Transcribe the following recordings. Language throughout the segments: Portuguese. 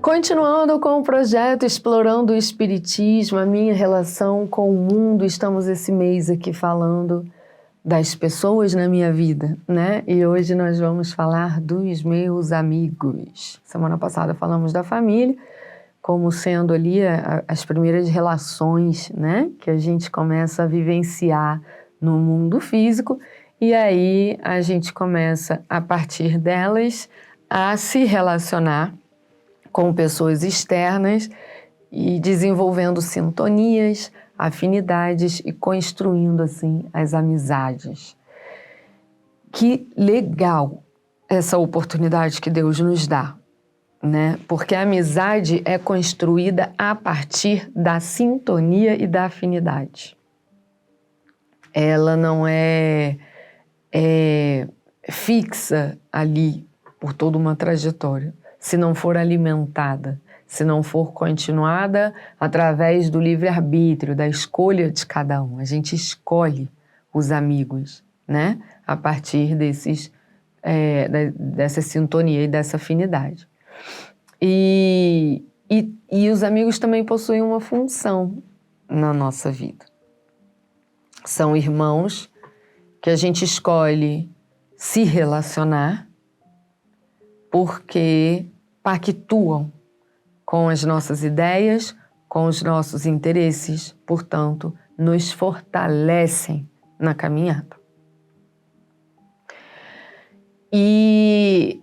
Continuando com o projeto Explorando o Espiritismo, a minha relação com o mundo, estamos esse mês aqui falando das pessoas na minha vida, né? E hoje nós vamos falar dos meus amigos. Semana passada falamos da família, como sendo ali as primeiras relações, né? Que a gente começa a vivenciar no mundo físico, e aí a gente começa, a partir delas, a se relacionar com pessoas externas e desenvolvendo sintonias, afinidades e construindo, assim, as amizades. Que legal essa oportunidade que Deus nos dá, né? Porque a amizade é construída a partir da sintonia e da afinidade. Ela não é fixa ali por toda uma trajetória, se não for alimentada, se não for continuada através do livre-arbítrio, da escolha de cada um. A gente escolhe os amigos, né? A partir dessa sintonia e dessa afinidade. E os amigos também possuem uma função na nossa vida. São irmãos que a gente escolhe se relacionar porque pactuam com as nossas ideias, com os nossos interesses, portanto, nos fortalecem na caminhada. E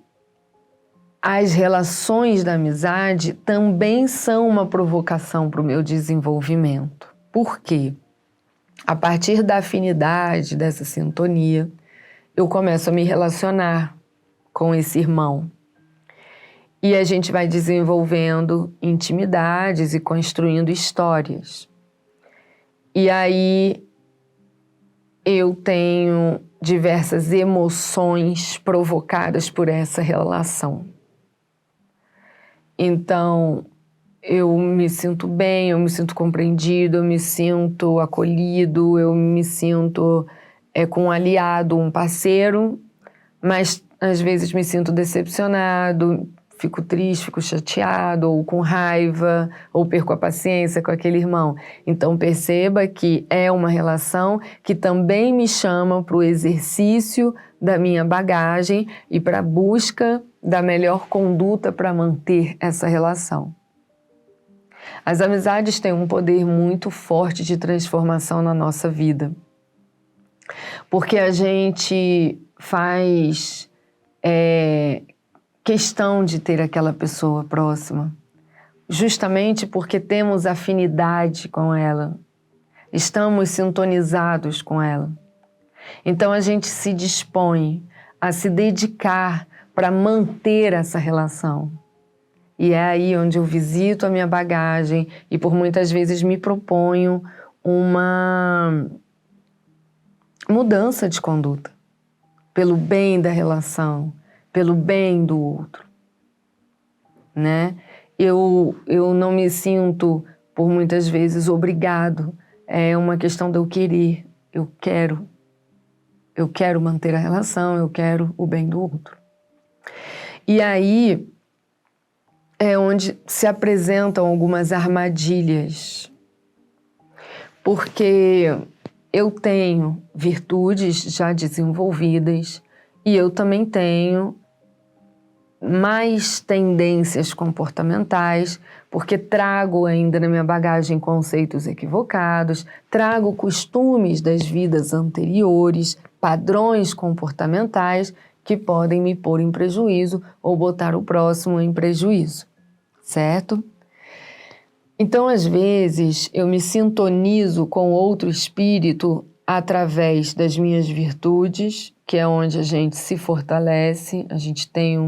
as relações da amizade também são uma provocação para o meu desenvolvimento. Por quê? A partir da afinidade, dessa sintonia, eu começo a me relacionar com esse irmão. E a gente vai desenvolvendo intimidades e construindo histórias. E aí eu tenho diversas emoções provocadas por essa relação. Então, eu me sinto bem, eu me sinto compreendido, eu me sinto acolhido, eu me sinto com um aliado, um parceiro, mas às vezes me sinto decepcionado, fico triste, fico chateado, ou com raiva, ou perco a paciência com aquele irmão. Então perceba que é uma relação que também me chama para o exercício da minha bagagem e para a busca da melhor conduta para manter essa relação. As amizades têm um poder muito forte de transformação na nossa vida, porque a gente faz questão de ter aquela pessoa próxima, justamente porque temos afinidade com ela, estamos sintonizados com ela. Então a gente se dispõe a se dedicar para manter essa relação. E é aí onde eu visito a minha bagagem e por muitas vezes me proponho uma mudança de conduta, pelo bem da relação, pelo bem do outro, né? Eu não me sinto, por muitas vezes, obrigado. É uma questão de eu querer. Eu quero manter a relação, eu quero o bem do outro. E aí é onde se apresentam algumas armadilhas, porque eu tenho virtudes já desenvolvidas e eu também tenho mais tendências comportamentais, porque trago ainda na minha bagagem conceitos equivocados, trago costumes das vidas anteriores, padrões comportamentais que podem me pôr em prejuízo ou botar o próximo em prejuízo, certo? Então, às vezes, eu me sintonizo com outro espírito através das minhas virtudes, que é onde a gente se fortalece, a gente tem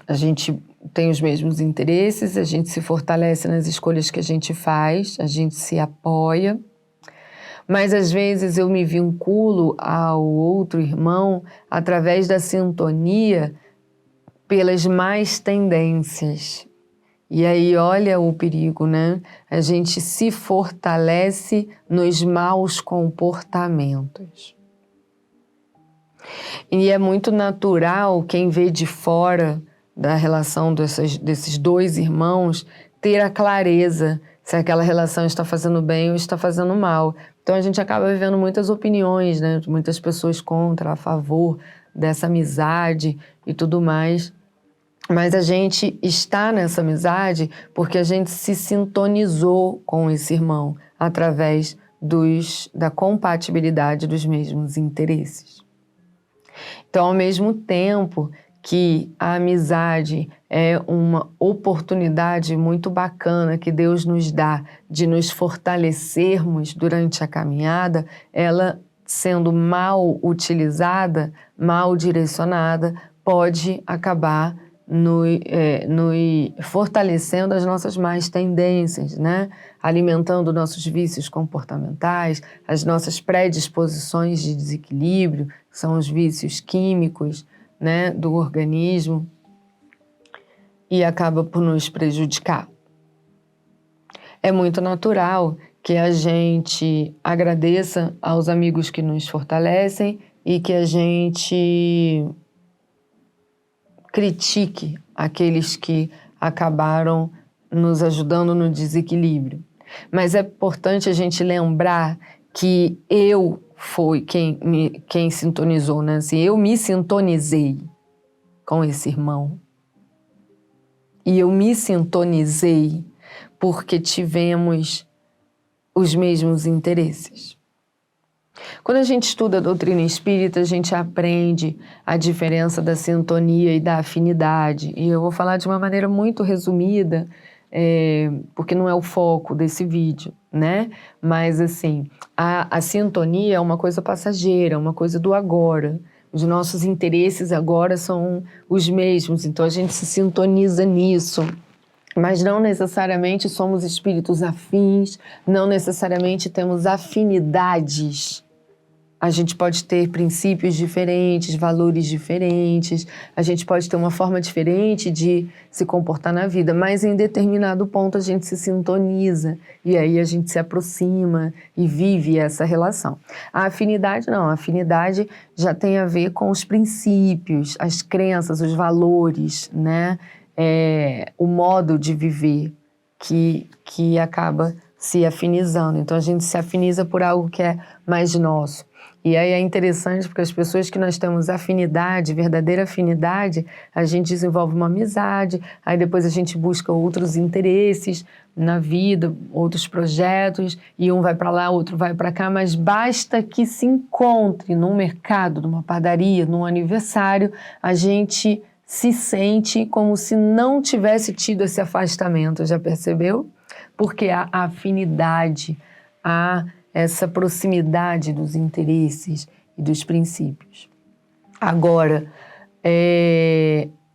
a gente tem os mesmos interesses, a gente se fortalece nas escolhas que a gente faz, a gente se apoia. Mas às vezes eu me vinculo ao outro irmão através da sintonia pelas más tendências. E aí olha o perigo, né? A gente se fortalece nos maus comportamentos. E é muito natural quem vê de fora da relação desses dois irmãos, ter a clareza se aquela relação está fazendo bem ou está fazendo mal. Então a gente acaba vivendo muitas opiniões, né? Muitas pessoas contra, a favor dessa amizade e tudo mais. Mas a gente está nessa amizade porque a gente se sintonizou com esse irmão através da compatibilidade dos mesmos interesses. Então, ao mesmo tempo que a amizade é uma oportunidade muito bacana que Deus nos dá de nos fortalecermos durante a caminhada, ela, sendo mal utilizada, mal direcionada, pode acabar nos fortalecendo as nossas más tendências, né? Alimentando nossos vícios comportamentais, as nossas predisposições de desequilíbrio, que são os vícios químicos, né, do organismo, e acaba por nos prejudicar. É muito natural que a gente agradeça aos amigos que nos fortalecem e que a gente critique aqueles que acabaram nos ajudando no desequilíbrio. Mas é importante a gente lembrar que eu fui quem sintonizou, né? Assim, eu me sintonizei com esse irmão. E eu me sintonizei porque tivemos os mesmos interesses. Quando a gente estuda a doutrina espírita, a gente aprende a diferença da sintonia e da afinidade. E eu vou falar de uma maneira muito resumida, porque não é o foco desse vídeo, né? Mas, assim, a sintonia é uma coisa passageira, uma coisa do agora. Os nossos interesses agora são os mesmos, então a gente se sintoniza nisso. Mas não necessariamente somos espíritos afins, não necessariamente temos afinidades. A gente pode ter princípios diferentes, valores diferentes, a gente pode ter uma forma diferente de se comportar na vida, mas em determinado ponto a gente se sintoniza e aí a gente se aproxima e vive essa relação. A afinidade não, a afinidade já tem a ver com os princípios, as crenças, os valores, né? O modo de viver que acaba se afinizando. Então a gente se afiniza por algo que é mais nosso. E aí é interessante porque as pessoas que nós temos afinidade, verdadeira afinidade, a gente desenvolve uma amizade, aí depois a gente busca outros interesses na vida, outros projetos, e um vai para lá, outro vai para cá, mas basta que se encontre num mercado, numa padaria, num aniversário, a gente se sente como se não tivesse tido esse afastamento, já percebeu? Porque há afinidade, há essa proximidade dos interesses e dos princípios. Agora,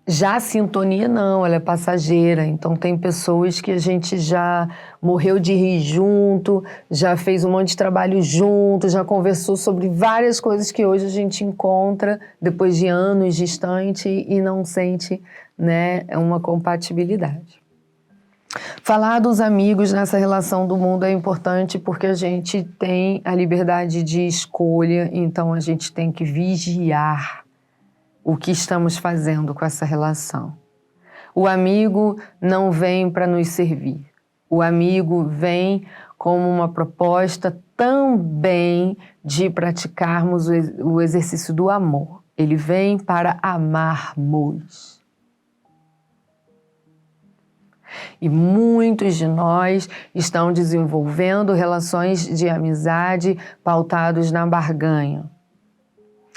já a sintonia não, ela é passageira, então tem pessoas que a gente já morreu de rir junto, já fez um monte de trabalho junto, já conversou sobre várias coisas que hoje a gente encontra depois de anos distante e não sente, né, uma compatibilidade. Falar dos amigos nessa relação do mundo é importante porque a gente tem a liberdade de escolha, então a gente tem que vigiar o que estamos fazendo com essa relação. O amigo não vem para nos servir. O amigo vem como uma proposta também de praticarmos o exercício do amor. Ele vem para amarmos. E muitos de nós estão desenvolvendo relações de amizade pautados na barganha.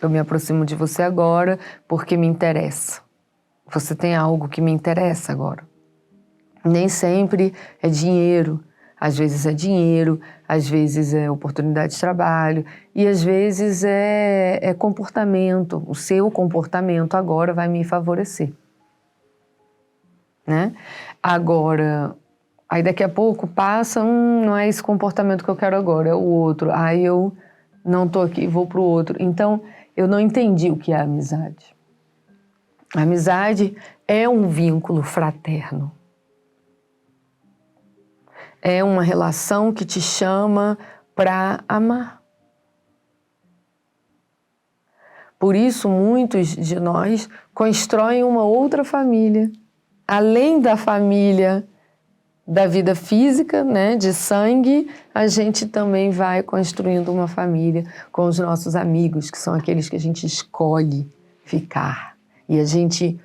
Eu me aproximo de você agora porque me interessa. Você tem algo que me interessa agora. Nem sempre é dinheiro. Às vezes é dinheiro, às vezes é oportunidade de trabalho e às vezes é comportamento. O seu comportamento agora vai me favorecer. Né? Agora, aí daqui a pouco passa, não é esse comportamento que eu quero agora, é o outro. Aí eu não tô aqui, vou pro outro. Então, eu não entendi o que é amizade. A amizade é um vínculo fraterno. É uma relação que te chama para amar. Por isso, muitos de nós constroem uma outra família, além da família da vida física, né, de sangue, a gente também vai construindo uma família com os nossos amigos, que são aqueles que a gente escolhe ficar. E a gente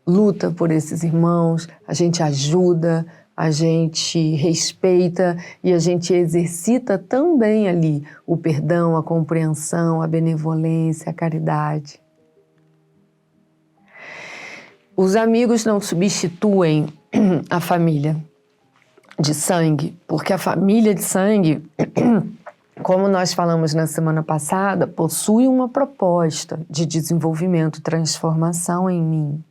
luta por esses irmãos, a gente ajuda, a gente respeita e a gente exercita também ali o perdão, a compreensão, a benevolência, a caridade. Os amigos não substituem a família de sangue, porque a família de sangue, como nós falamos na semana passada, possui uma proposta de desenvolvimento e transformação em mim.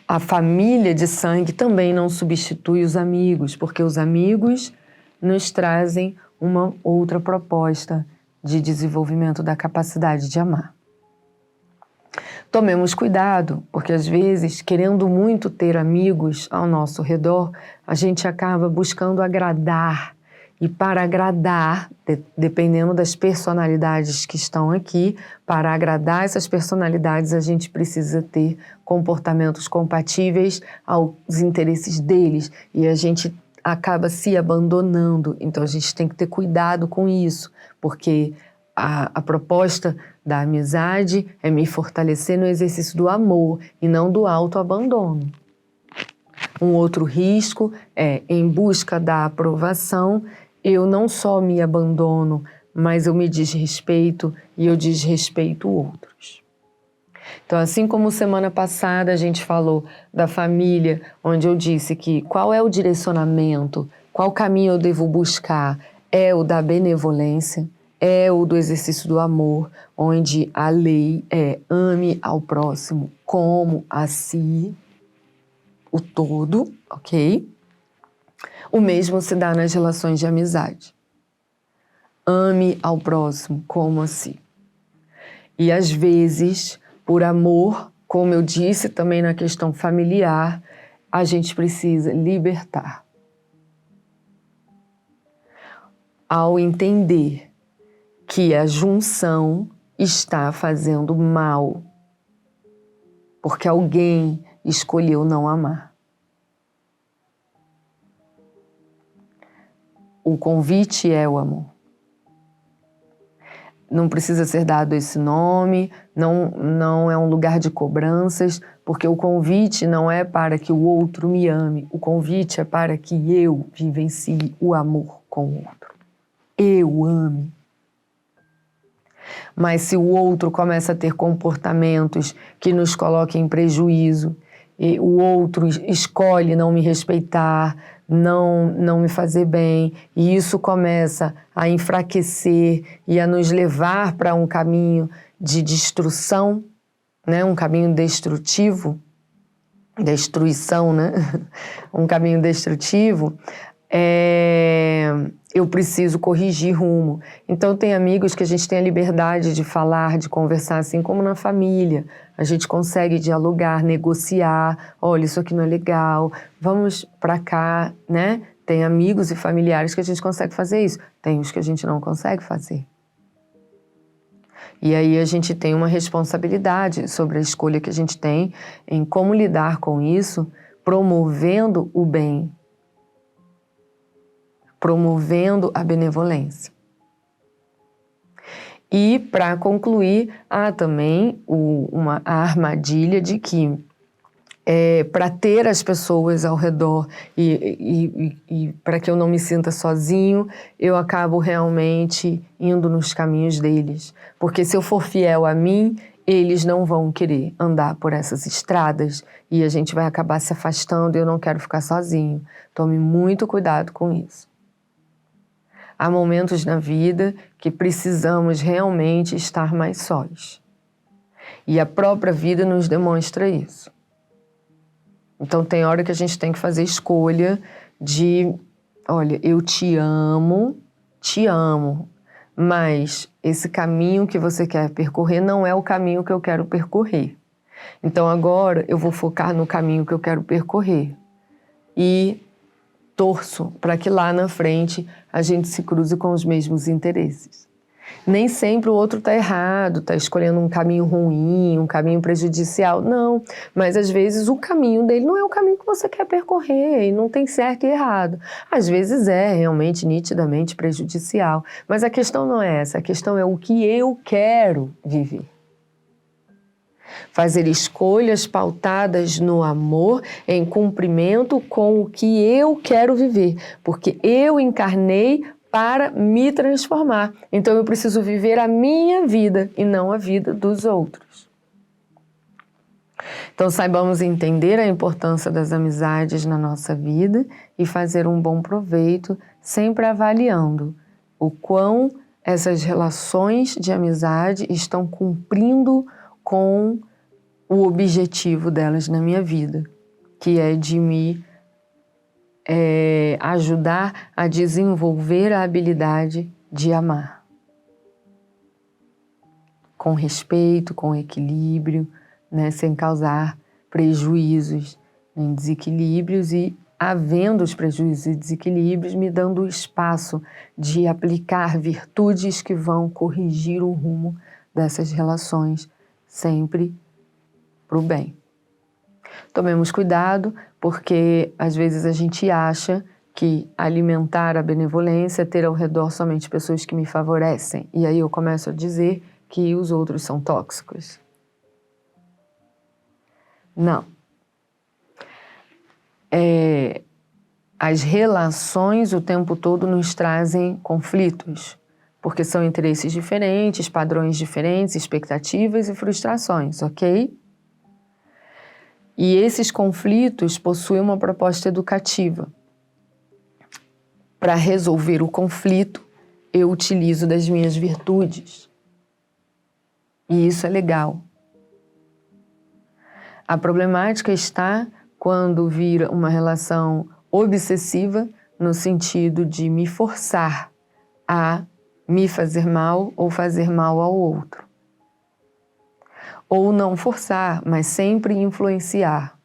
A família de sangue também não substitui os amigos, porque os amigos nos trazem uma outra proposta de desenvolvimento da capacidade de amar. Tomemos cuidado, porque às vezes, querendo muito ter amigos ao nosso redor, a gente acaba buscando agradar. E para agradar, dependendo das personalidades que estão aqui, para agradar essas personalidades, a gente precisa ter comportamentos compatíveis aos interesses deles. E a gente acaba se abandonando. Então a gente tem que ter cuidado com isso, porque a proposta da amizade é me fortalecer no exercício do amor e não do autoabandono. Um outro risco é, em busca da aprovação, eu não só me abandono, mas eu me desrespeito e eu desrespeito outros. Então, assim como semana passada a gente falou da família, onde eu disse que qual é o direcionamento, qual caminho eu devo buscar, é o da benevolência, é o do exercício do amor, onde a lei é ame ao próximo como a si, o todo, ok? O mesmo se dá nas relações de amizade. Ame ao próximo como a si. E às vezes, por amor, como eu disse também na questão familiar, a gente precisa libertar. Ao entender que a junção está fazendo mal, porque alguém escolheu não amar. O convite é o amor. Não precisa ser dado esse nome, não é um lugar de cobranças, porque o convite não é para que o outro me ame, o convite é para que eu vivencie o amor com o outro. Eu ame. Mas se o outro começa a ter comportamentos que nos coloquem em prejuízo, e o outro escolhe não me respeitar, não me fazer bem, e isso começa a enfraquecer e a nos levar para um caminho de destruição, né? Um caminho destrutivo, destruição, né? Um caminho destrutivo, eu preciso corrigir rumo. Então tem amigos que a gente tem a liberdade de falar, de conversar, assim como na família. A gente consegue dialogar, negociar, olha, isso aqui não é legal, vamos pra cá, né? Tem amigos e familiares que a gente consegue fazer isso, tem os que a gente não consegue fazer. E aí a gente tem uma responsabilidade sobre a escolha que a gente tem em como lidar com isso, promovendo o bem, promovendo a benevolência. E, para concluir, há também a armadilha de que, para ter as pessoas ao redor e para que eu não me sinta sozinho, eu acabo realmente indo nos caminhos deles. Porque se eu for fiel a mim, eles não vão querer andar por essas estradas e a gente vai acabar se afastando e eu não quero ficar sozinho. Tome muito cuidado com isso. Há momentos na vida que precisamos realmente estar mais sós. E a própria vida nos demonstra isso. Então tem hora que a gente tem que fazer escolha de, olha, eu te amo, mas esse caminho que você quer percorrer não é o caminho que eu quero percorrer. Então agora eu vou focar no caminho que eu quero percorrer. E torço para que lá na frente a gente se cruze com os mesmos interesses. Nem sempre o outro está errado, está escolhendo um caminho ruim, um caminho prejudicial. Não, mas às vezes o caminho dele não é o caminho que você quer percorrer e não tem certo e errado. Às vezes é realmente nitidamente prejudicial, mas a questão não é essa, a questão é o que eu quero viver. Fazer escolhas pautadas no amor, em cumprimento com o que eu quero viver, porque eu encarnei para me transformar. Então eu preciso viver a minha vida e não a vida dos outros. Então saibamos entender a importância das amizades na nossa vida e fazer um bom proveito, sempre avaliando o quão essas relações de amizade estão cumprindo com o objetivo delas na minha vida, que é de me ajudar a desenvolver a habilidade de amar. Com respeito, com equilíbrio, né, sem causar prejuízos, nem desequilíbrios e, havendo os prejuízos e desequilíbrios, me dando o espaço de aplicar virtudes que vão corrigir o rumo dessas relações, sempre para o bem. Tomemos cuidado, porque às vezes a gente acha que alimentar a benevolência é ter ao redor somente pessoas que me favorecem. E aí eu começo a dizer que os outros são tóxicos. Não. As relações o tempo todo nos trazem conflitos, porque são interesses diferentes, padrões diferentes, expectativas e frustrações, ok? E esses conflitos possuem uma proposta educativa. Para resolver o conflito, eu utilizo das minhas virtudes. E isso é legal. A problemática está quando vira uma relação obsessiva, no sentido de me forçar a me fazer mal ou fazer mal ao outro. Ou não forçar, mas sempre influenciar.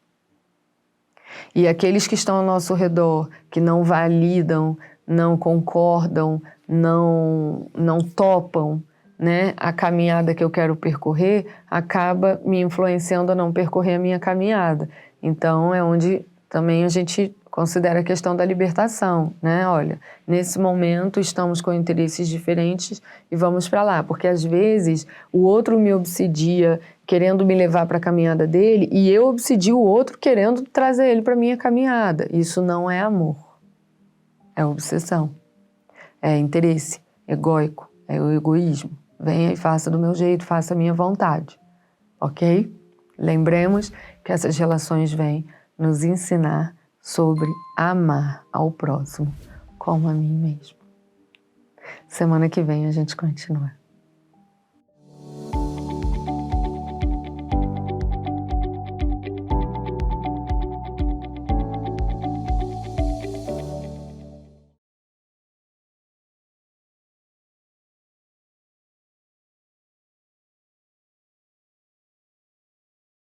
E aqueles que estão ao nosso redor, que não validam, não concordam, não topam, né, a caminhada que eu quero percorrer, acaba me influenciando a não percorrer a minha caminhada. Então é onde também a gente considera a questão da libertação, né? Olha, nesse momento estamos com interesses diferentes e vamos para lá, porque às vezes o outro me obsidia querendo me levar para a caminhada dele e eu obsidio o outro querendo trazer ele para a minha caminhada. Isso não é amor, é obsessão, é interesse egóico, é o egoísmo. Venha e faça do meu jeito, faça a minha vontade, ok? Lembremos que essas relações vêm nos ensinar sobre amar ao próximo como a mim mesmo. Semana que vem a gente continua.